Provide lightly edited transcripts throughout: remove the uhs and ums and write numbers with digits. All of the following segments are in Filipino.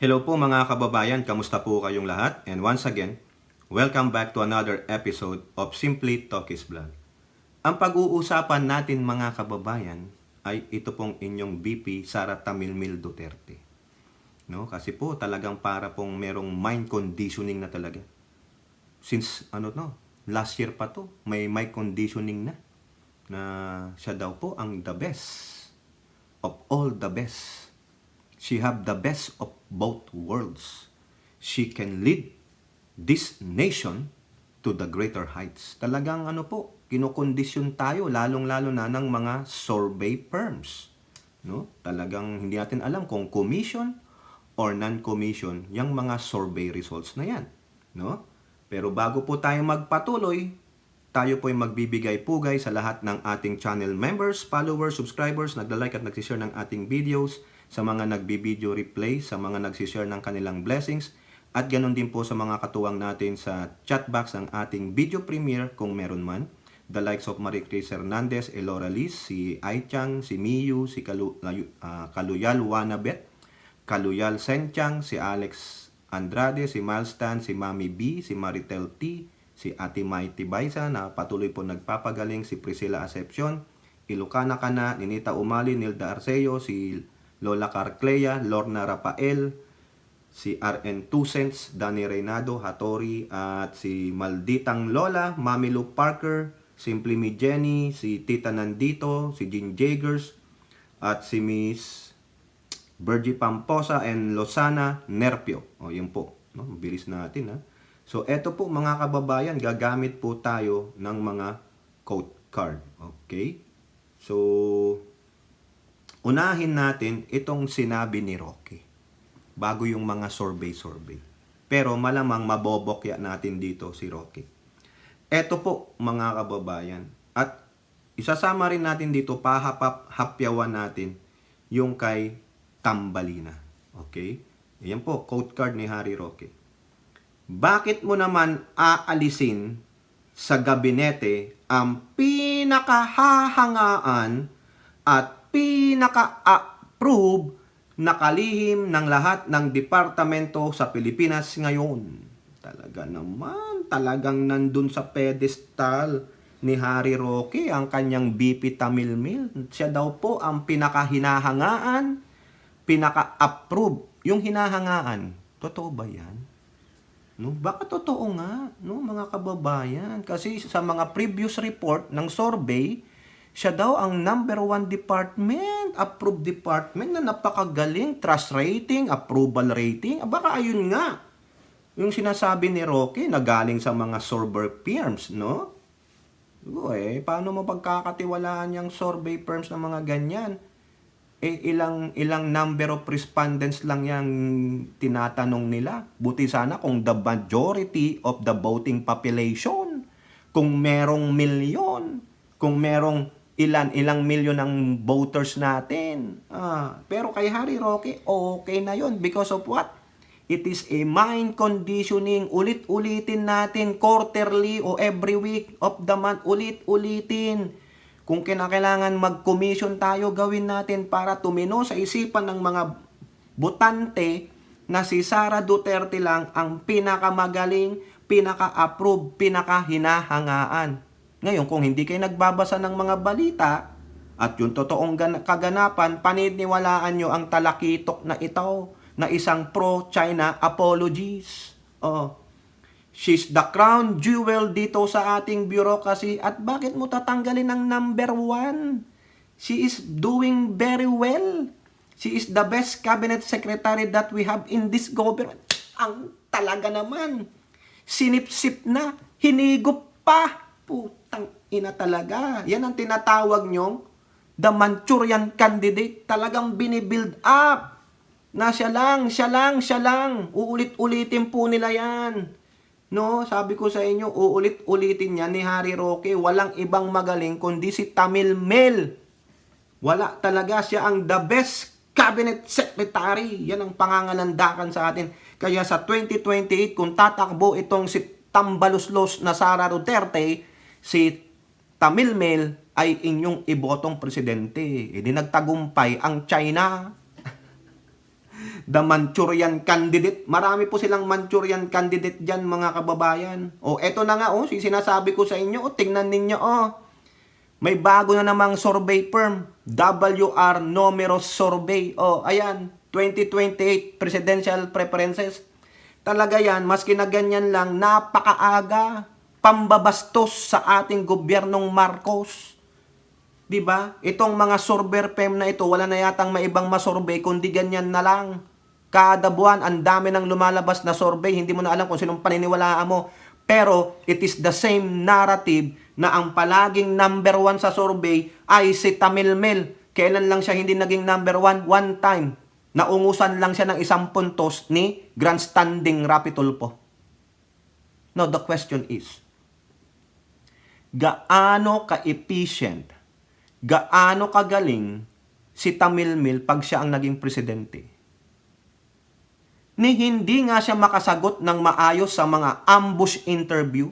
Hello po mga kababayan, kamusta po kayong lahat? And once again, welcome back to another episode of Simply Talkies Vlog. Ang pag-uusapan natin mga kababayan ay ito pong inyong VP Sara Tamilmil Duterte. No? Kasi po talagang para pong merong mind conditioning na talaga. Since last year pa to, may mind conditioning na siya daw po ang the best of all the best. She have the best of both worlds. She can lead this nation to the greater heights. Talagang kinokondisyon tayo, lalong-lalo na ng mga survey firms. No? Talagang hindi natin alam kung commission or non-commission yung mga survey results na yan. No? Pero bago po tayo magpatuloy, tayo po ay magbibigay pugay sa lahat ng ating channel members, followers, subscribers, nagla-like at nagsishare ng ating videos, sa mga nagbibideo replay, sa mga nagsishare ng kanilang blessings, at ganoon din po sa mga katuwang natin sa chat box ng ating video premiere kung meron man. The likes of Marie Chris Hernandez, Elora Liz, si Aichang, si Miyu, si Kaluyal Wanabet, Kaluyal Senchang, si Alex Andrade, si Milestan, si Mami B, si Maritel T, si Ate Mighty Baisa na patuloy po nagpapagaling, si Priscilla Acepcion, Ilocana Kana, Ninita Umali, Nilda Arceo, si Lola Carclea, Lorna Rafael, si RN Tusens, Danny Reynado, Hattori, at si Malditang Lola, Mami Lu Parker, Simply Me Jenny, si Tita Nandito, si Jean Jagers, at si Miss Virgie Pamposa and Lozana Nerpio. O yun po, no? Bilis natin ha. So eto po mga kababayan, gagamit po tayo ng mga quote card. Okay? So unahin natin itong sinabi ni Roque bago yung mga survey. Pero malamang mabobokya natin dito si Roque. Eto po mga kababayan. At isasama rin natin dito, pahapyawan natin yung kay Tambalina. Okay? Ayan po, quote card ni Harry Roque. Bakit mo naman aalisin sa gabinete ang pinakahahangaan at pinaka-approve na kalihim ng lahat ng departamento sa Pilipinas ngayon? Talaga naman, talagang nandun sa pedestal ni Harry Roque ang kanyang VP Tamilmil. Siya daw po ang pinakahinahangaan, pinaka-approve. Yung hinahangaan, totoo ba yan? No, baka totoo nga, no, mga kababayan. Kasi sa mga previous report ng survey, siya daw ang number 1 department, approved department na napakagaling, trust rating, approval rating. Baka ayun nga, yung sinasabi ni Roque na galing sa mga survey firms, no? Paano mo pagkakatiwalaan yung survey firms na mga ganyan? Ilang number of respondents lang yung tinatanong nila. Buti sana kung the majority of the voting population, kung merong milyon, kung merong ilang milyon ng voters natin. Pero kay Harry Roque, okay na yon because of what? It is a mind conditioning. Ulit-ulitin natin quarterly o every week of the month. Ulit-ulitin. Kung kinakailangan mag-commission tayo, gawin natin para tumino sa isipan ng mga botante na si Sara Duterte lang ang pinakamagaling, pinaka-approve, pinaka-hinahangaan. Ngayon, kung hindi kayo nagbabasa ng mga balita at yung totoong kaganapan, paniniwalaan nyo ang talakitok na ito na isang pro-China apologies. She's the crown jewel dito sa ating bureaucracy. At bakit mo tatanggalin ang number 1? She is doing very well. She is the best cabinet secretary that we have in this government. Ang talaga naman. Sinipsip na, hinigop pa. Putang ina talaga. Yan ang tinatawag nyong the Manchurian candidate. Talagang binibuild up. Na siya lang. Uulit-ulitin po nila yan. No, sabi ko sa inyo, uulit-ulitin yan ni Harry Roque. Walang ibang magaling kundi si Tamilmil. Wala talaga, siya ang the best cabinet secretary. Yan ang pangangalandakan sa atin. Kaya sa 2028, kung tatakbo itong si Tambaluslos na Sara Duterte, si Tamilmil ay inyong ibotong presidente. Hindi nagtagumpay ang China. The Manchurian candidate. Marami po silang Manchurian candidate dyan, mga kababayan. O, eto na nga, sinasabi ko sa inyo, tingnan ninyo, may bago na namang survey firm, WR Numeros Survey. Ayan, 2028 presidential preferences. Talaga yan, maski na ganyan lang, napakaaga, pambabastos sa ating gobyernong Marcos. 'Di ba? Itong mga survey firm na ito, wala na yatang maibang masurvey kundi ganyan na lang. Kada buwan, ang dami ng lumalabas na survey, hindi mo na alam kung sinong paniniwalaan mo. Pero it is the same narrative na ang palaging number 1 sa survey ay si Tamilmil. Kailan lang siya hindi naging number 1? One time. Naungusan lang siya ng 1 puntos ni grandstanding Rapi Tulfo. Now, the question is, gaano ka-efficient, gaano kagaling si Tamilmil pag siya ang naging presidente? Ni hindi nga siya makasagot ng maayos sa mga ambush interview.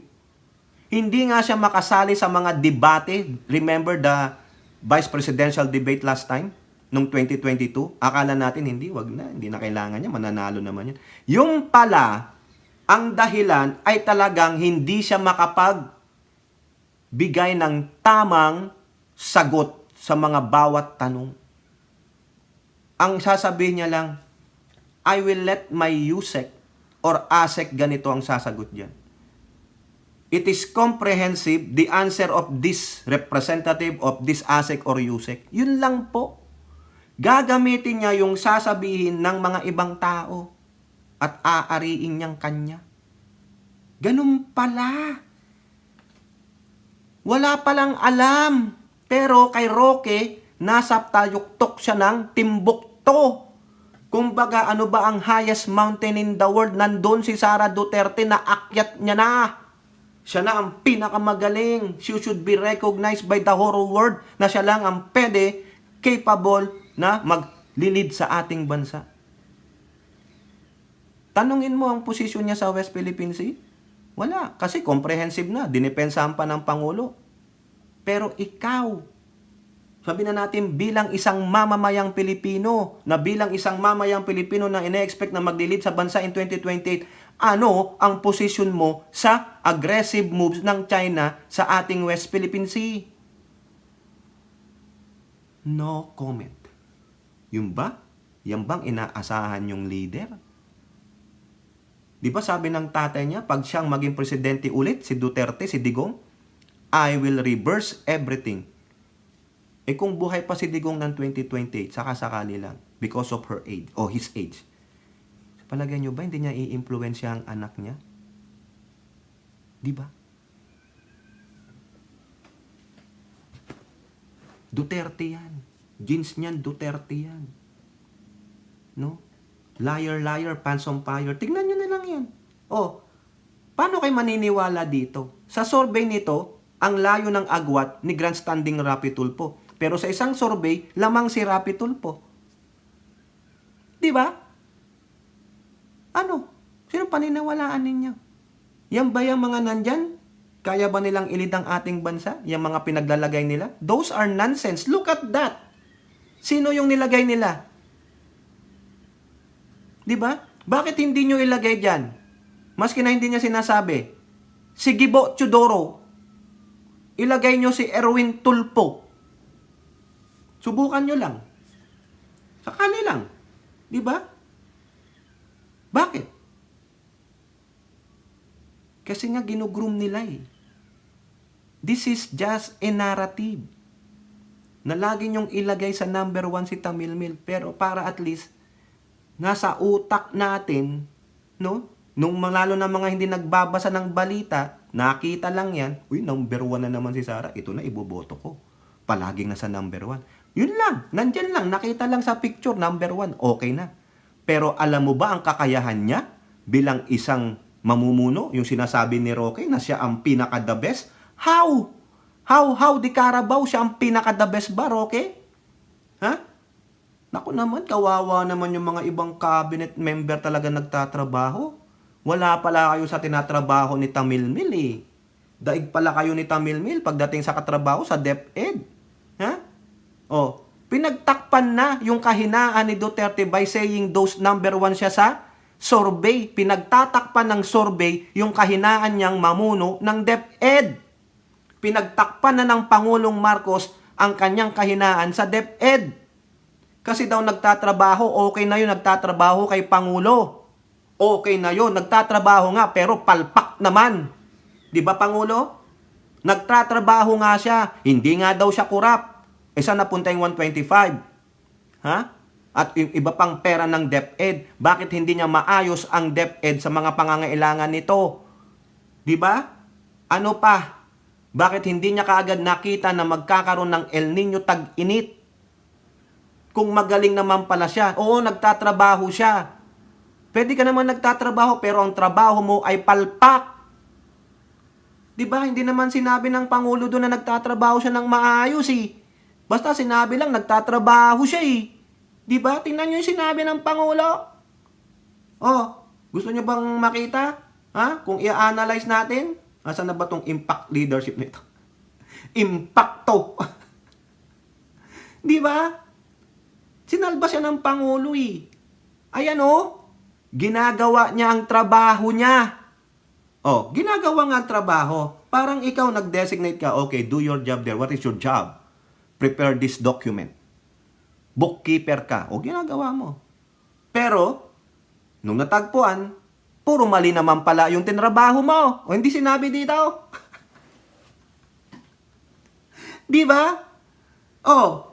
Hindi nga siya makasali sa mga debate. Remember the vice presidential debate last time? Noong 2022? Akala natin wag na. Hindi na kailangan niya. Mananalo naman yan. Yung pala, ang dahilan ay talagang hindi siya makapagbigay ng tamang sagot sa mga bawat tanong. Ang sasabihin niya lang, I will let my USEC or ASEC ganito ang sasagot dyan. It is comprehensive, the answer of this representative of this ASEC or USEC. Yun lang po. Gagamitin niya yung sasabihin ng mga ibang tao at aariin niyang kanya. Ganun pala. Wala palang alam. Pero kay Roque, nasa tayuktok siya ng Timbuktu. Kumbaga, ano ba ang highest mountain in the world? Nandun si Sara Duterte na akyat niya na. Siya na ang pinakamagaling. She should be recognized by the whole world na siya lang ang pwede, capable na maglilid sa ating bansa. Tanungin mo ang posisyon niya sa West Philippine Sea? Wala. Kasi comprehensive na. Dinipensahan pa ng Pangulo. Pero ikaw, sabi na natin bilang isang mamamayang Pilipino, na ine-expect na maglilid sa bansa in 2028, ano ang posisyon mo sa aggressive moves ng China sa ating West Philippine Sea? No comment. Yung ba? Yan bang inaasahan yung leader? Di ba sabi ng tatay niya, pag siyang maging presidente ulit, si Duterte, si Digong, I will reverse everything. Kung buhay pa si Digong ng 2028, saka-sakali lang, because of her age, o his age. Sa palagay nyo ba, hindi niya i-influensya ang anak niya? Di ba? Duterte yan. Jeans niyan, Duterte yan. No? Liar, liar, pants on fire. Tignan nyo na lang yan. Paano kayo maniniwala dito? Sa survey nito, ang layo ng agwat ni grandstanding Rapi Tulfo. Pero sa isang survey, lamang si Rapi Tulfo. Di ba? Ano? Sino paniniwalaan ninyo? Yan ba yung mga nandyan? Kaya ba nilang ilid ang ating bansa? Yung mga pinaglalagay nila? Those are nonsense. Look at that. Sino yung nilagay nila? Di ba? Bakit hindi nyo ilagay dyan? Maski na hindi niya sinasabi. Si Gibo Teodoro. Ilagay nyo si Erwin Tulfo. Subukan nyo lang. Sakali lang. Di ba? Bakit? Kasi nga ginugroom nila eh. This is just a narrative na lagi nyong ilagay sa number 1 si Tamilmil. Pero para at least, nasa utak natin, no? Nung lalo na mga hindi nagbabasa ng balita, nakita lang yan, number 1 na naman si Sara, ito na, iboboto ko. Palaging nasa number 1. Yun lang, nandyan lang, nakita lang sa picture, number 1, okay na. Pero alam mo ba ang kakayahan niya bilang isang mamumuno, yung sinasabi ni Roque na siya ang pinaka-the best? How? Di Carabao siya ang pinaka-the best ba, Roque? Ha? Naku naman, kawawa naman yung mga ibang cabinet member talaga nagtatrabaho. Wala pala kayo sa tinatrabaho ni Tamilmil eh. Daig pala kayo ni Tamilmil pagdating sa katrabaho sa DepEd. Ha? Pinagtakpan na yung kahinaan ni Duterte by saying those number one siya sa survey. Pinagtatakpan ng survey yung kahinaan niyang mamuno ng DepEd. Pinagtakpan na ng Pangulong Marcos ang kanyang kahinaan sa DepEd. Kasi daw nagtatrabaho, okay na yun, nagtatrabaho kay Pangulo. Okay na yun, nagtatrabaho nga, pero palpak naman. Di ba, Pangulo? Nagtatrabaho nga siya, hindi nga daw siya kurap. Saan napunta yung 125? Ha? At yung iba pang pera ng DepEd, bakit hindi niya maayos ang DepEd sa mga pangangailangan nito? Di ba? Ano pa? Bakit hindi niya kaagad nakita na magkakaroon ng El Nino tag-init? Kung magaling naman pala siya. Oo, nagtatrabaho siya. Pwede ka naman nagtatrabaho pero ang trabaho mo ay palpak. Di ba? Hindi naman sinabi ng Pangulo doon na nagtatrabaho siya ng maayos eh. Basta sinabi lang nagtatrabaho siya eh. Di ba? Tingnan niyo yung sinabi ng Pangulo. Oh, gusto niyo bang makita? Ha? Kung i-analyze natin, asan na ba tong impact leadership nito? Impacto. Di ba? Sinalba siya ng Pangulo eh. Ayan oh, ginagawa niya ang trabaho niya. Oh, ginagawa nga ang trabaho. Parang ikaw nag-designate ka, okay, do your job there. What is your job? Prepare this document. Bookkeeper ka. O, ginagawa mo. Pero, nung natagpuan, puro mali naman pala yung tinrabaho mo. O, hindi sinabi dito. Di ba? Oh,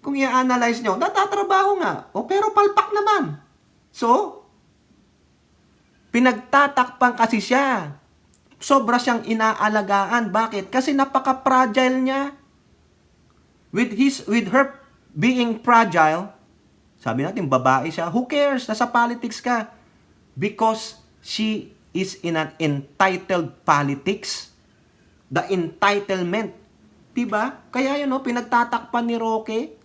kung i-analyze nyo, natatrabaho nga. O, pero palpak naman. So, pinagtatakpan kasi siya. Sobra siyang inaalagaan. Bakit? Kasi napaka-fragile niya. With her being fragile, sabi natin, babae siya. Who cares? Nasa politics ka. Because she is in an entitled politics. The entitlement. Diba? Kaya yun, no, pinagtatakpan ni Roque.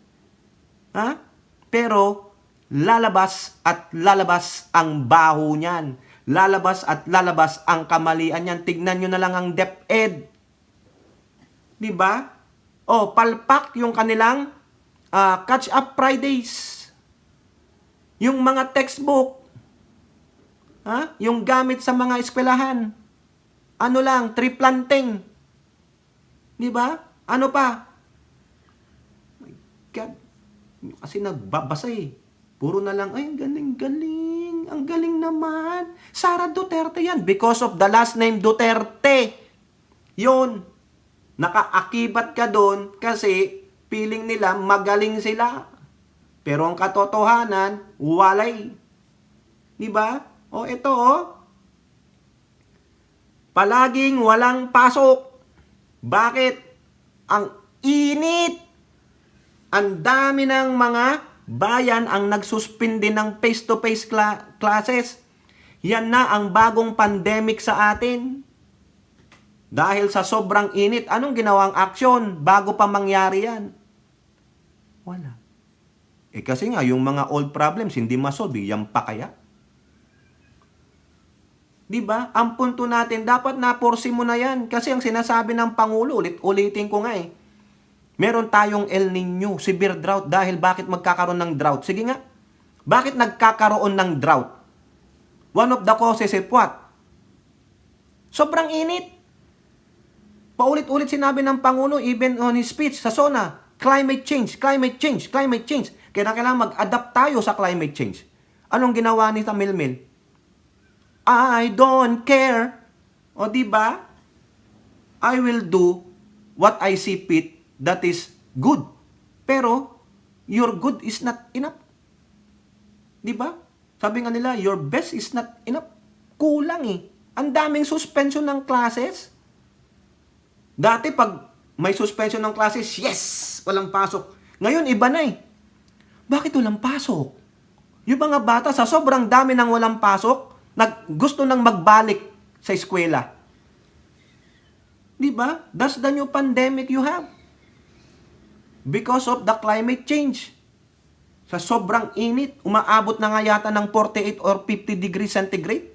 Ha? Pero, lalabas at lalabas ang baho niyan. Lalabas at lalabas ang kamalian niyan. Tignan nyo na lang ang DepEd. Diba? O, palpak yung kanilang catch-up Fridays. Yung mga textbook. Ha? Yung gamit sa mga eskwelahan. Ano lang, tree planting. Diba? Ano pa? My God. Kasi nagbabasa eh. Puro na lang, ay, galing. Ang galing naman. Sara Duterte yan. Because of the last name Duterte. Yun. Nakaakibat ka doon kasi feeling nila magaling sila. Pero ang katotohanan, walay. Diba? O, ito oh. Palaging walang pasok. Bakit? Ang init. Ang dami ng mga bayan ang nagsuspindi ng face-to-face classes. Yan na ang bagong pandemic sa atin. Dahil sa sobrang init, anong ginawang aksyon bago pa mangyari yan? Wala. Kasi nga, yung mga old problems hindi masolve, yan pa kaya? Diba? Ang punto natin, dapat naporsi mo na yan. Kasi ang sinasabi ng Pangulo, ulitin ko nga eh, meron tayong El Nino, severe drought. Dahil bakit magkakaroon ng drought? Sige nga. Bakit nagkakaroon ng drought? One of the causes is what? Sobrang init. Paulit-ulit sinabi ng Pangulo, even on his speech sa SONA, climate change. Kaya kailangan mag-adapt tayo sa climate change. Anong ginawa ni Tamilmil? I don't care. O diba? I will do what I see fit. That is good. Pero, your good is not enough. Diba? Sabi nga nila, your best is not enough. Kulang eh. Ang daming suspension ng classes. Dati pag may suspension ng classes, yes! Walang pasok. Ngayon, iba na eh. Bakit walang pasok? Yung mga bata, sa sobrang dami ng walang pasok, gusto nang magbalik sa eskwela. Diba? That's the new pandemic you have. Because of the climate change. Sa sobrang init, umaabot na nga yata ng 48 or 50 degrees centigrade.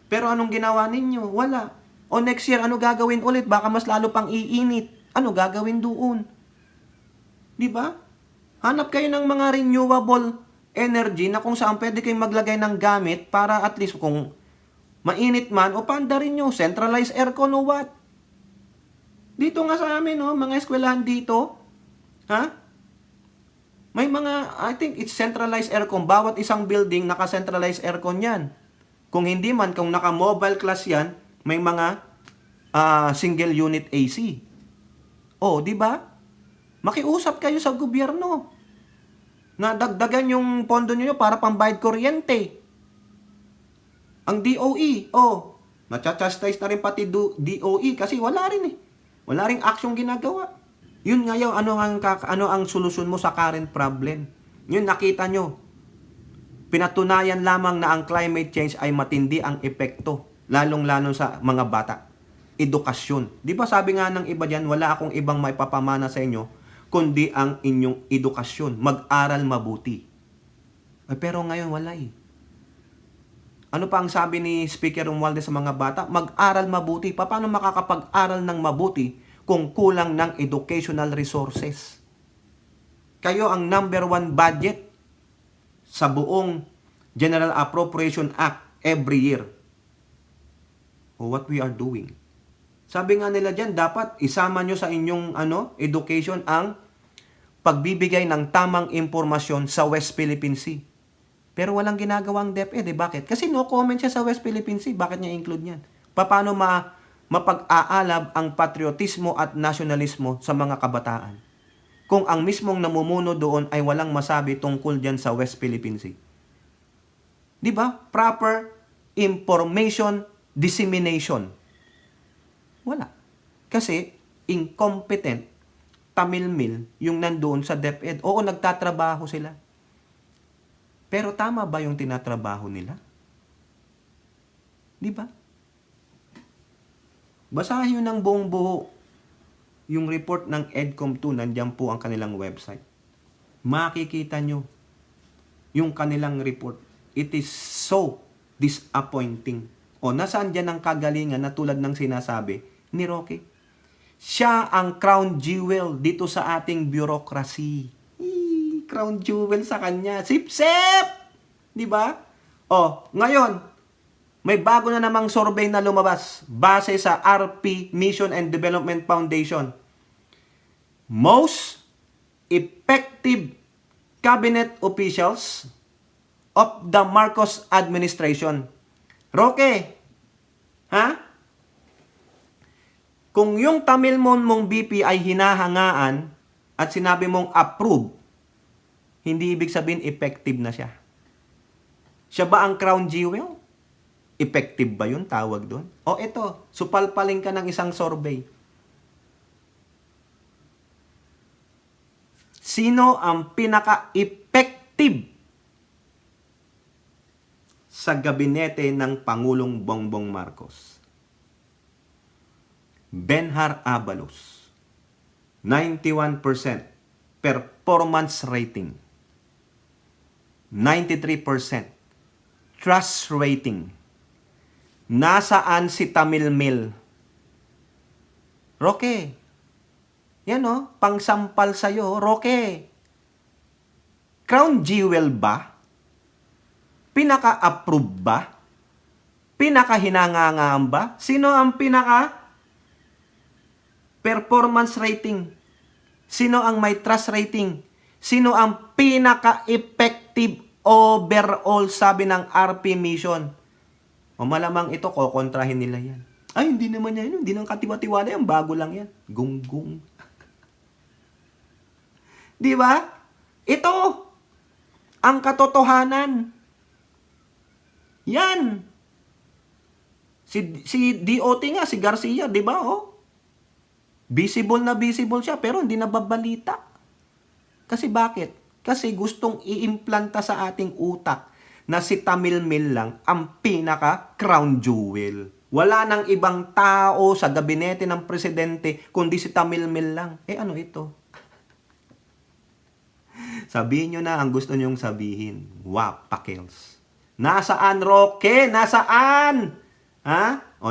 Pero anong ginawa ninyo? Wala. O next year, ano gagawin ulit? Baka mas lalo pang iinit. Ano gagawin doon? Di ba? Hanap kayo ng mga renewable energy na kung saan pwede kayong maglagay ng gamit para at least kung mainit man o paanda rin nyo, centralized aircon o what. Dito nga sa amin, no, mga eskwelahan dito, ha? May mga, I think it's centralized aircon. Bawat isang building, naka-centralized aircon yan. Kung hindi man, kung naka-mobile class yan, may mga single unit AC. Oh, di ba? Makiusap kayo sa gobyerno na dagdagan yung pondo nyo para pambayad kuryente. Ang DOE, nacha-chastise na rin pati DOE kasi wala rin eh. Wala ring aksyong ginagawa. Yun ngayon, ano ang solusyon mo sa current problem? Yun, nakita nyo. Pinatunayan lamang na ang climate change ay matindi ang epekto, lalong-lalo sa mga bata. Edukasyon. Di ba sabi nga ng iba dyan, wala akong ibang maipapamana sa inyo, kundi ang inyong edukasyon. Mag-aral mabuti. Pero ngayon, wala eh. Ano pa ang sabi ni Speaker Romualdez sa mga bata? Mag-aral mabuti. Paano makakapag-aral ng mabuti kung kulang ng educational resources? Kayo ang number 1 budget sa buong General Appropriation Act every year. What we are doing. Sabi nga nila dyan, dapat isama nyo sa inyong education ang pagbibigay ng tamang impormasyon sa West Philippine Sea. Pero walang ginagawang DepEd. Bakit? Kasi no comment siya sa West Philippine Sea. Bakit niya include yan? Paano mapag-aalab ang patriotismo at nasyonalismo sa mga kabataan? Kung ang mismong namumuno doon ay walang masabi tungkol dyan sa West Philippine Sea. Di ba? Proper information dissemination. Wala. Kasi incompetent tamilmil yung nandoon sa DepEd. Oo, nagtatrabaho sila. Pero tama ba yung tinatrabaho nila? Di ba? Basahin nyo ng buong buo yung report ng EDCOM2, nandiyan po ang kanilang website. Makikita nyo yung kanilang report. It is so disappointing. Nasaan dyan ang kagalingan na tulad ng sinasabi ni Roque? Siya ang crown jewel dito sa ating bureaucracy. Crown jewel sa kanya. Sip-sip! Di ba? Ngayon, may bago na namang survey na lumabas base sa RP Mission and Development Foundation. Most effective cabinet officials of the Marcos administration. Roque, kung yung Tamil mong BP ay hinahangaan at sinabi mong approve, hindi ibig sabihin effective na siya. Siya ba ang crown jewel? Effective ba yun? Tawag doon? Ito, supalpaling ka ng isang survey. Sino ang pinaka-effective sa gabinete ng Pangulong Bongbong Marcos? Benhar Abalos, 91% performance rating. 93% trust rating. Nasaan si Tamilmil? Roque, yan pangsampal sa'yo. Roque, crown jewel ba? Pinaka-approve ba? Pinaka-hinangangaan ba? Sino ang pinaka-performance rating? Sino ang may trust rating? Sino ang pinaka-effective overall, sabi ng RP Mission? Malamang ito, kokontrahin nila yan. Ay, hindi naman yan. Hindi nang katiwa-tiwala yan. Bago lang yan. Gunggong. Di ba? Ito, ang katotohanan. Yan. Si DOT nga, si Garcia, di ba? Visible na visible siya, pero hindi nababalita. Kasi bakit? Kasi gustong iimplanta sa ating utak na si Tamilmil lang ang pinaka-crown jewel. Wala nang ibang tao sa gabinete ng presidente kundi si Tamilmil lang. Ano ito? Sabihin nyo na ang gusto nyong sabihin. Wapakils. Nasaan, Roque? Nasaan?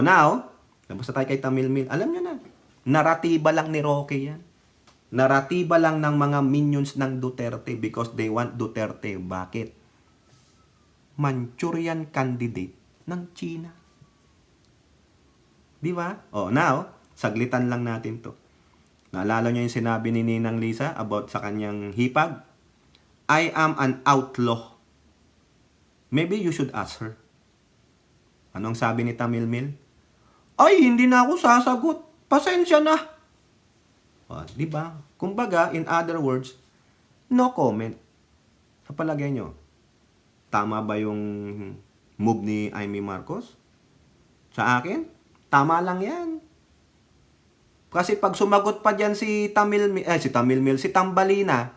Now, labas na tayo kay Tamilmil. Alam nyo na, naratiba lang ni Roque yan. Naratiba lang ng mga minions ng Duterte because they want Duterte. Bakit? Manchurian candidate ng China. Di ba? Oh, now, saglitan lang natin to. Naalala nyo yung sinabi ni Ninang Lisa about sa kanyang hipag? I am an outlaw. Maybe you should ask her. Anong sabi ni Tamil Mil? Ay, hindi na ako sasagot. Pasensya na. Oh, di ba? Kumbaga, in other words, no comment. Sa palagay nyo, tama ba yung move ni Amy Marcos? Sa akin, tama lang yan. Kasi pag sumagot pa dyan si Tambalina, si Tambalina,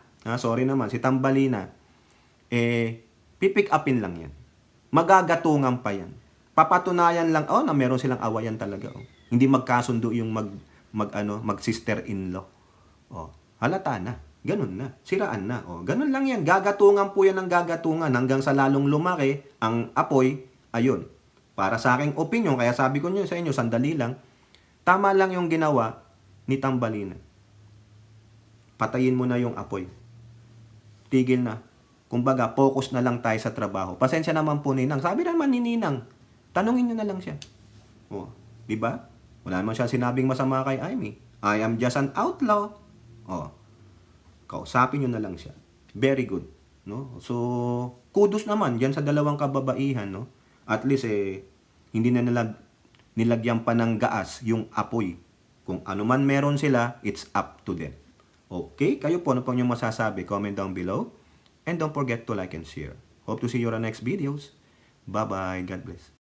pipick upin lang yan. Magagatungan pa yan. Papatunayan lang, na meron silang awayan talaga. Hindi magkasundo yung mag-sister-in-law. Halata na. Ganun na. Siraan na. Ganun lang yan. Gagatungan po yan ng gagatungan hanggang sa lalong lumaki ang apoy. Ayun. Para sa aking opinion, kaya sabi ko nyo sa inyo, sandali lang, tama lang yung ginawa ni Tambalina. Patayin mo na yung apoy. Tigil na. Kumbaga, focus na lang tayo sa trabaho. Pasensya naman po, Ninang. Sabi naman ni Ninang, tanungin nyo na lang siya. Di ba? Wala naman siya sinabing masama kay Amy. I am just an outlaw. Kausapin nyo na lang siya. Very good. No? So, kudos naman dyan sa dalawang kababaihan. No? At least, hindi na nilagyan pa ng gaas yung apoy. Kung ano man meron sila, it's up to them. Okay? Kayo po, ano po yung masasabi? Comment down below. And don't forget to like and share. Hope to see you on our next videos. Bye-bye. God bless.